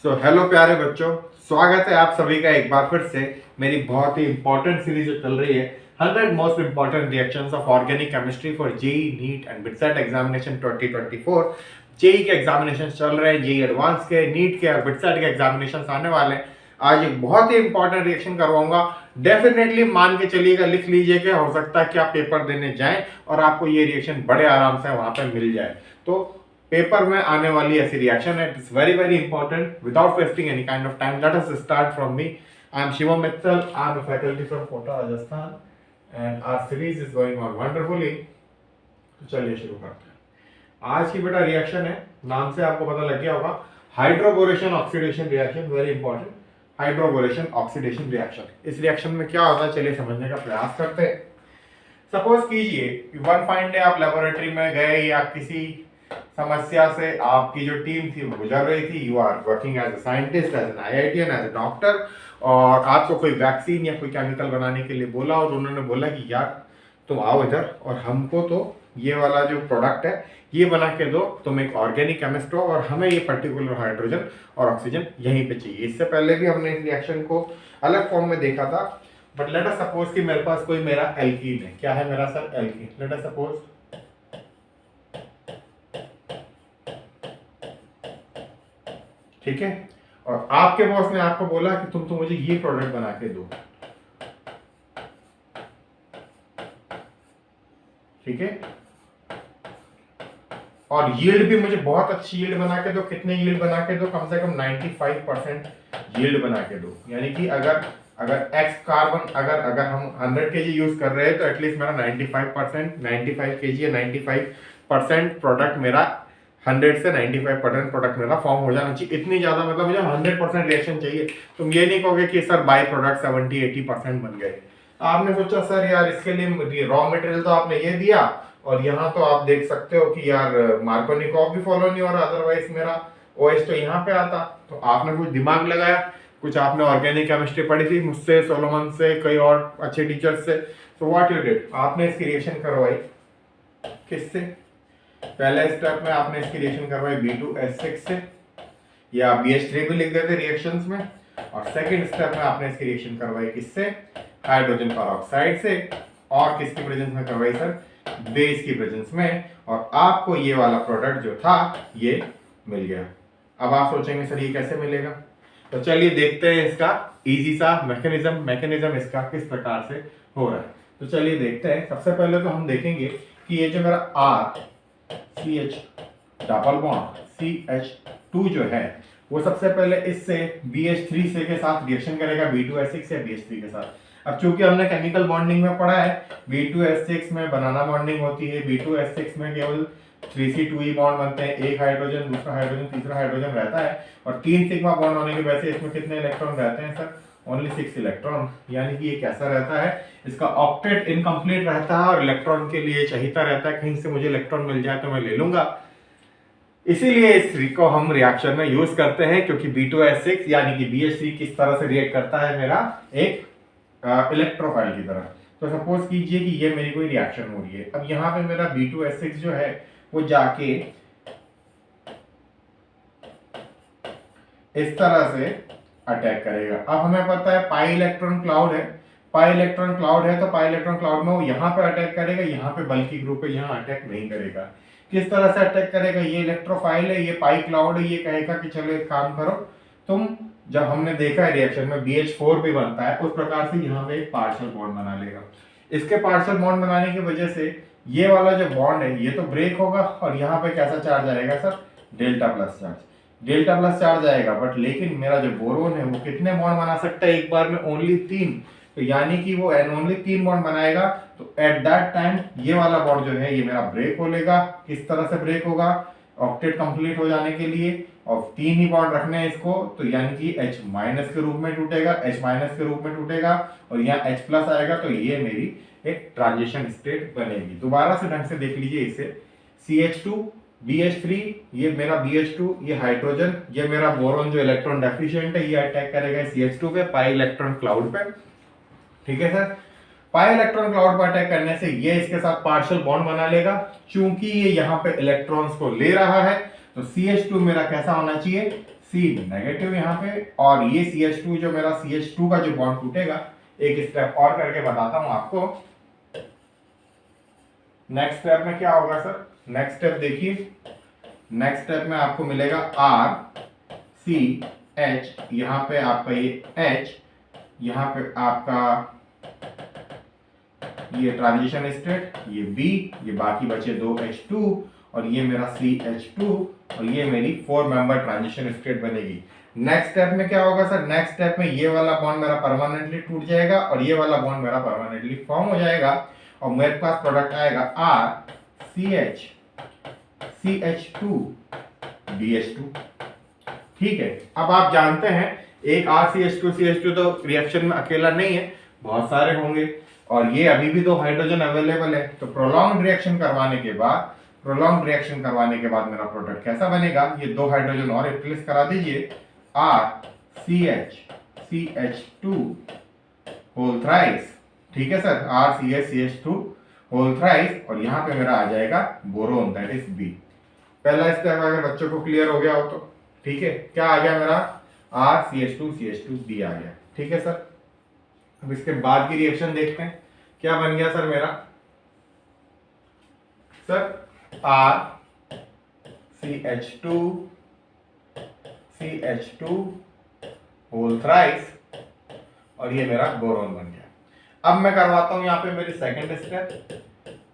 Hello प्यारे बच्चों, स्वागत है आप सभी का एक बार फिर से मेरी बहुत ही इंपॉर्टेंट सीरीज जो चल रही है 100 most important reactions of organic chemistry for JEE NEET and BITSAT examination 2024। JEE के एग्जामिनेशन चल रहे हैं, जेई एडवांस के, नीट के और बिटसेट के एग्जामिनेशन आने वाले हैं। आज एक बहुत ही इंपॉर्टेंट रिएक्शन करवाऊंगा। डेफिनेटली मान के चलिएगा, लिख लीजिए कि हो सकता है कि आप पेपर देने जाएं और आपको ये रिएक्शन बड़े आराम से वहां पर मिल जाए। तो पेपर में आने वाली ऐसी रिएक्शन है, it's very very important. Without wasting any kind of time, let us start from me. I am Shivam Mittal, I am a faculty from Kota Rajasthan and our series is going on wonderfully. तो चलिए शुरू करते हैं। आज की बेटा रिएक्शन है, नाम से आपको पता लग गया होगा, hydroboration oxidation reaction. Very important, hydroboration oxidation reaction. इस रिएक्शन में क्या होता है, चलिए समझने का प्रयास करते हैं। सपोज कीजिए वन फाइन डे आप लेबोरेटरी में गए या किसी समस्या से आपकी जो टीम थी वो गुजर रही थी। You are working as a scientist, as an IITian, as a doctor, और आपको कोई वैक्सीन या कोई केमिकल बनाने के लिए बोला और उन्होंने बोला कि यार तुम आओ इधर और हमको तो ये वाला जो प्रोडक्ट है ये बना के दो, तुम एक ऑर्गेनिक केमिस्ट हो और हमें ये पर्टिकुलर हाइड्रोजन और ऑक्सीजन यहीं पे चाहिए। इससे पहले भी हमने इस रिएक्शन को अलग फॉर्म में देखा था, बट लेट अस सपोज कि मेरे पास कोई मेरा एल्कीन है। क्या है मेरा sir? Alkene. Let us suppose ठीक है, और आपके बॉस ने आपको बोला कि तुम तो मुझे ये प्रोडक्ट बना के दो। ठीक है, और यील्ड भी मुझे बहुत अच्छी यील्ड बना के दो। कितने यील्ड बना के दो? कम से कम 95% यील्ड बना के दो। यानी कि अगर अगर एक्स कार्बन अगर हम 100 kg यूज कर रहे हैं तो एटलीस्ट मेरा 95 kg या 95% प्रोडक्ट मेरा 100 से 95% प्रोडक्ट मेरा फॉर्म हो जाना चाहिए। इतनी ज्यादा मतलब मुझे 100% रिएक्शन चाहिए। तुम ये नहीं कहोगे कि सर बाई प्रोडक्ट 70-80% बन गए। आपने सोचा सर यार इसके लिए रॉ मटेरियल तो आपने ये दिया, और यहाँ तो आप देख सकते हो कि यार मार्कोनिकॉफ भी फॉलो नहीं हो रहा, अदरवाइज मेरा ओएच तो यहाँ पे आता। तो आपने कुछ दिमाग लगाया, कुछ आपने ऑर्गेनिक केमिस्ट्री पढ़ी थी मुझसे, सोलोमन से, कई और अच्छे टीचर्स से। सो व्हाट यू डिड, आपने इसकी रिएक्शन करवाई किससे? पहले स्टेप में आपने इसकी रिएक्शन करवाई B2S6 से, या BH3 भी लिख देते रिएक्शंस में। और सेकंड स्टेप में आपने इसकी रिएक्शन करवाई किससे? हाइड्रोजन पेरोक्साइड से। और किसकी प्रेजेंस में करवाई सर? बेस की प्रेजेंस में। और आपको ये वाला प्रोडक्ट जो था ये मिल गया। अब आप सोचेंगे सर ये कैसे मिलेगा, तो चलिए देखते हैं इसका इजी सा मैकेनिज्म इसका किस प्रकार से हो रहा है। तो चलिए देखते हैं। सबसे पहले तो हम देखेंगे कि ये जो मेरा RCH डबल बॉन्ड CH2 जो है वो सबसे पहले इससे BH3 से के साथ रिएक्शन करेगा, B2S6 या BH3 के साथ। अब चूंकि हमने केमिकल बॉन्डिंग में पढ़ा है, B2S6 में बनाना बॉन्डिंग होती है, B2S6 में केवल 3C2E बॉन्ड बनते हैं, एक हाइड्रोजन, दूसरा हाइड्रोजन, तीसरा हाइड्रोजन रहता है। और 3 सिग्मा बॉन्ड होने की वजह से इसमें कितने इलेक्ट्रॉन रहते हैं सर? Only 6 electron. यानी कि ये कैसा रहता है, इसका ऑक्टेट इनकम्प्लीट रहता है और इलेक्ट्रॉन के लिए चाहिए रहता है कहीं से मुझे इलेक्ट्रॉन मिल जाए तो मैं ले लूंगा। इसीलिए इस को हम रिएक्शन में यूज करते हैं, क्योंकि B2S6 यानी कि BH3 किस तरह से रिएक्ट करता है मेरा एक इलेक्ट्रोफाइल की तरह। तो सपोज कीजिए कि ये मेरी कोई रिएक्शन हो रही है। अब यहाँ पे मेरा B2S6 जो है वो जाके इस तरह से अटैक करेगा। अब हमें पता है पाई इलेक्ट्रॉन क्लाउड है, पाई इलेक्ट्रॉन क्लाउड है, तो पाई इलेक्ट्रॉन क्लाउड में वो यहाँ पे अटैक करेगा, यहाँ पे बल्कि ग्रुप है, यहाँ अटैक नहीं करेगा। किस तरह से अटैक करेगा? ये इलेक्ट्रोफाइल है, ये पाई क्लाउड है, ये कहेगा कि चलो एक काम करो तुम, जब हमने देखा है रिएक्शन में BH4 भी बनता है उस प्रकार से यहाँ पे एक पार्शियल बॉन्ड बना लेगा। इसके पार्शियल बॉन्ड बनाने की वजह से ये वाला जो बॉन्ड है ये तो ब्रेक होगा, और यहाँ पे कैसा चार्ज आएगा सर? डेल्टा प्लस चार्ज आएगा। बट लेकिन मेरा जो बोरोन है वो कितने बॉन्ड बना सकता है एक बार में? ओनली 3। तो यानी कि वो ओनली 3 बॉन्ड बनाएगा। तो एट दैट टाइम ये वाला बॉन्ड जो है ये मेरा ब्रेक हो लेगा। किस तरह से ब्रेक होगा? ऑक्टेट कंप्लीट हो जाने के लिए, और 3 ही बॉन्ड रखने हैं इसको, तो यानी कि H- के रूप में टूटेगा, H- के रूप में टूटेगा, और यहाँ H+ आएगा। तो ये मेरी एक ट्रांजिशन स्टेट बनेगी। दोबारा से ढंग से देख लीजिए इसे, CH2 BH3, ये मेरा BH2, ये हाइड्रोजन, ये मेरा बोरोन जो इलेक्ट्रॉन डेफिशिएंट है, ये अटैक करेगा CH2 पे, पाई इलेक्ट्रॉन क्लाउड पे। ठीक है सर, पाई इलेक्ट्रॉन क्लाउड पर अटैक करने से ये इसके साथ पार्शियल बॉन्ड बना लेगा। चूंकि ये यहाँ पे इलेक्ट्रॉन्स को ले रहा है तो CH2 मेरा कैसा होना चाहिए? C नेगेटिव यहाँ पे, और ये CH2 जो मेरा CH2 का जो बॉन्ड टूटेगा, एक स्टेप और करके बताता हूं आपको। नेक्स्ट स्टेप में क्या होगा सर, नेक्स्ट स्टेप देखिए, नेक्स्ट स्टेप में आपको मिलेगा RCH, यहाँ पे आपका ये H, यहाँ पे आपका ये ट्रांजिशन स्टेट, ये B, ये बाकी बचे दो H2, और ये मेरा CH2, और ये मेरी 4 मेंबर ट्रांजिशन स्टेट बनेगी। नेक्स्ट स्टेप में क्या होगा सर, नेक्स्ट स्टेप में ये वाला बॉन्ड मेरा परमानेंटली टूट जाएगा और ये वाला बॉन्ड मेरा परमानेंटली फॉर्म हो जाएगा, और मेरे पास प्रोडक्ट आएगा RCH CH2 BH2। ठीक है, अब आप जानते हैं एक RCH2 CH2 तो रिएक्शन में अकेला नहीं है, बहुत सारे होंगे, और ये अभी भी दो हाइड्रोजन अवेलेबल है। तो प्रोलॉन्ग्ड रिएक्शन करवाने के बाद मेरा प्रोडक्ट कैसा बनेगा, ये दो हाइड्रोजन और रिप्लेस करा दीजिए, RCH CH2 होल थ्राइस। ठीक है sir, RCH CH2 whole thrice, और यहाँ पे मेरा आ जाएगा बोरोन, दैट इज B। पहला स्टेप अगर बच्चों को क्लियर हो गया हो तो ठीक है, क्या आ गया मेरा RCH2 CH2 B आ गया। ठीक है सर, अब इसके बाद की रिएक्शन देखते हैं क्या बन गया सर मेरा। Sir RCH2 CH2 whole thrice, और ये मेरा बोरोन बन गया। अब मैं करवाता हूं यहाँ पे मेरी सेकंड स्टेप,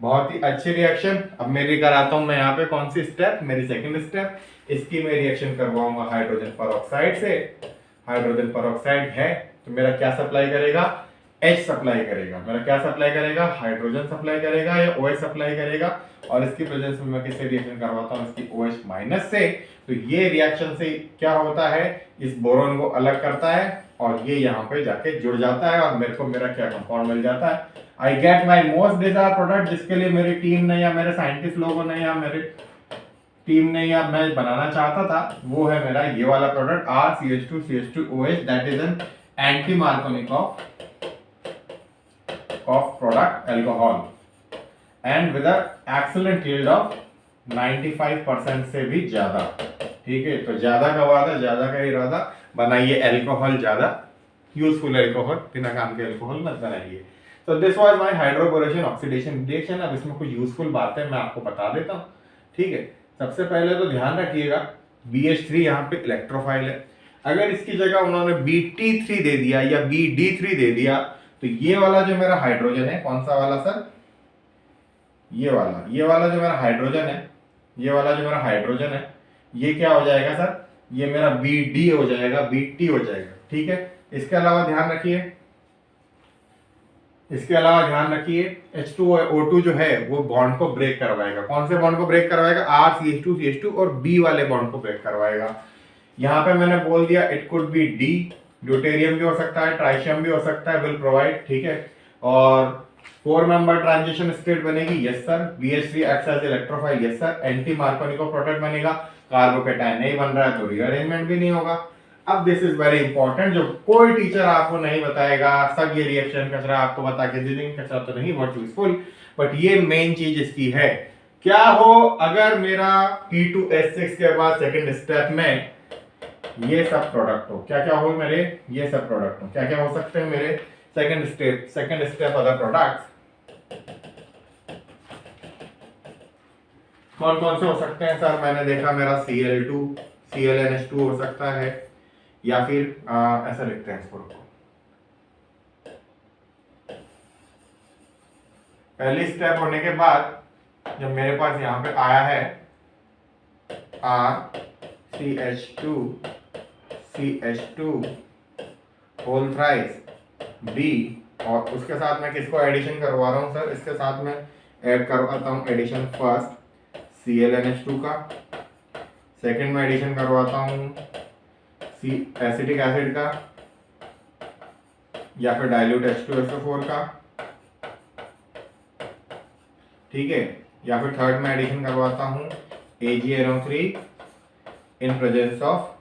बहुत ही अच्छी रिएक्शन। अब मेरी कराता हूं मैं यहाँ पे कौन सी स्टेप, मेरी सेकंड स्टेप। इसकी मैं रिएक्शन करवाऊंगा हाइड्रोजन परऑक्साइड से। हाइड्रोजन परऑक्साइड है तो मेरा क्या सप्लाई करेगा, H सप्लाई करेगा। मेरा क्या सप्लाई करेगा, हाइड्रोजन सप्लाई करेगा या OH सप्लाई करेगा, और इसकी प्रेजेंस में मैं किससे रिएक्शन करवाता हूँ, इसकी OH माइनस से। तो ये रिएक्शन से क्या होता है, इस बोरोन को अलग करता है और ये यहाँ पे जाके जुड़ जाता है, और मेरे को मेरा क्या कंपाउंड मिल जाता है, I get my most desire product, जिसके लिए मेरी टीम ने या मेरे साइंटिस्ट लोगों ने या मेरे टीम ने या मैं बनाना चाहता था, वो है मेरा ये वाला product RCH2 CH2OH, that is an anti Markovnikov of product alcohol and with excellent yield of 95% से भी ज्यादा। ठीक है, तो ज्यादा का वादा, ज्यादा का इरादा, बनाइए अल्कोहल ज्यादा, यूजफुल अल्कोहल, बिना काम के अल्कोहल मत बनाइए। तो this was my hydroboration oxidation reaction. अब इसमें कुछ यूजफुल बातें मैं आपको बता देता हूँ। ठीक है, सबसे पहले तो ध्यान रखिएगा BH3 यहाँ पे इलेक्ट्रोफाइल है। अगर इसकी जगह उन्होंने BT3 दे दिया या BD3 दे दिया, तो ये वाला जो मेरा हाइड्रोजन है, कौन सा वाला सर, ये वाला जो मेरा हाइड्रोजन है, ये वाला जो मेरा हाइड्रोजन है, ये क्या हो जाएगा सर, ये मेरा BD हो जाएगा, BT हो जाएगा। ठीक है, इसके अलावा ध्यान रखिए H2O2 जो है वो बॉन्ड को ब्रेक करवाएगा। कौन से बॉन्ड को ब्रेक करवाएगा, RCH2 CH2 और B वाले बॉन्ड को ब्रेक करवाएगा। यहाँ पे मैंने बोल दिया it could be D, deuterium भी हो सकता है, ट्राइशियम भी हो सकता है, विल प्रोवाइड। ठीक है, और 4 मेंबर ट्रांजिशन स्टेट बनेगी, yes sir. BH3 acts as electrophile, yes sir. Anti Markovnikov product बनेगा, कार्बोकेटायन नहीं बन रहा है तो रीअरेंजमेंट भी नहीं होगा। अब दिस इज वेरी इंपॉर्टेंट, जो कोई टीचर आपको नहीं बताएगा, सब ये रिएक्शन कचरा आपको बता के दे देंगे, कचरा तो नहीं, बहुत यूजफुल, बट ये मेन चीज इसकी है। क्या हो अगर मेरा P2S6 के बाद सेकंड स्टेप में ये सब प्रोडक्ट हो, क्या क्या हो मेरे, ये सब प्रोडक्ट हो, क्या क्या हो सकते हैं मेरे सेकंड स्टेप अदर प्रोडक्ट्स, कौन कौन से हो सकते हैं सर। मैंने देखा मेरा Cl2 ClNH2 हो सकता है, या फिर ऐसा लिखते हैं इसको, पहली स्टेप होने के बाद जब मेरे पास यहाँ पे आया है RCH2 CH2 whole thrice B, और उसके साथ मैं किसको एडिशन करवा रहा हूँ सर, इसके साथ में ऐड करवाता हूँ एडिशन फर्स्ट ClNH2 का, सेकंड में एडिशन करवाता हूँ एसिटिक एसिड का या फिर डाइल्यूट H2SO4 का। ठीक है, या फिर थर्ड में एडिशन करवाता हूँ AgNO3 in presence of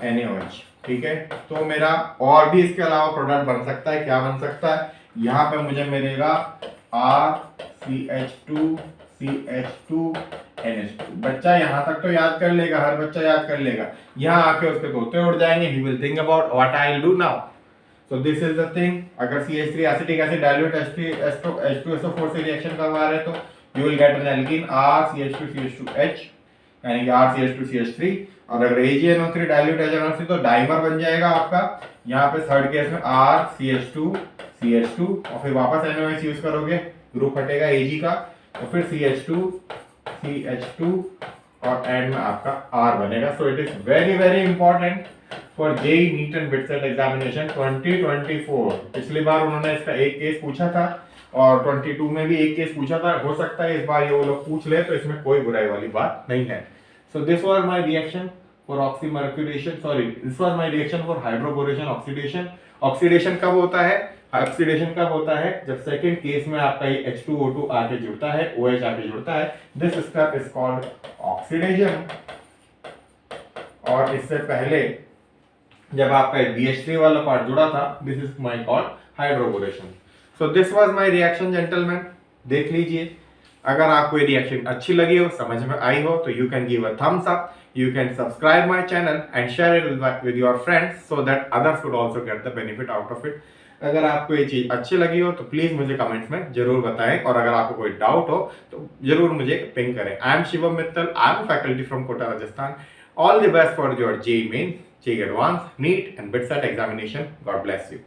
NaOH। ठीक है, तो मेरा और भी इसके अलावा प्रोडक्ट बन सकता है, क्या बन सकता है, यहाँ पे मुझे मिलेगा RCH2 CH2 NH2। बच्चा यहाँ तक तो याद कर लेगा, हर बच्चा याद कर लेगा। यहाँ आके उसके तोते उड़ जाएंगे, he will think about what I'll do now। So this is the thing। अगर CH3 acetic acid dilute H2SO4 से रिएक्शन करवा रहे तो you will get an alkene RCH2CH2H, यानी कि RCH2CH3। और अगर AgNO3 डाइल्यूट HNO3 तो डाइमर बन जाएगा आपका। यहाँ पे थर्ड केस में RCH2CH2 और फिर वापस NOH यूज करोगे, ग्रुप हटेगा Ag का, तो फिर CH2CH2 और एंड में आपका R बनेगा। So it is very very important for JEE NEET and BITSAT examination 2024। पिछली बार उन्होंने इसका एक केस पूछा था और 22 में भी एक केस पूछा था। हो सकता है इस बार ये वो लोग पूछ ले, तो इसमें कोई बुराई वाली बात नहीं है। So this was my reaction for oxymercuration, sorry this was my reaction for hydroboration oxidation. Oxidation कब होता है? ऑक्सीडेशन कब होता है? जब सेकंड केस में आपका ये H2O2 आके जुड़ता है, OH आके जुड़ता है। This step is called oxidation. और इससे पहले जब आपका BH3 वाला पार्ट जुड़ा था, this is my called hydroboration. So this was my reaction gentleman, देख लीजिए। अगर आपको ये रिएक्शन अच्छी लगी हो, समझ में आई हो, तो you can give a thumbs up, you can subscribe my channel and share it with your friends so that others could also get the benefit out of it। अगर आपको ये चीज अच्छी लगी हो तो प्लीज मुझे कमेंट्स में जरूर बताएं, और अगर आपको कोई डाउट हो तो जरूर मुझे पिंग करें। I am Shivam Mittal, I am faculty from Kota Rajasthan. All the best for your JEE Mains, JEE Advanced, NEET and BITSAT examination। God bless you।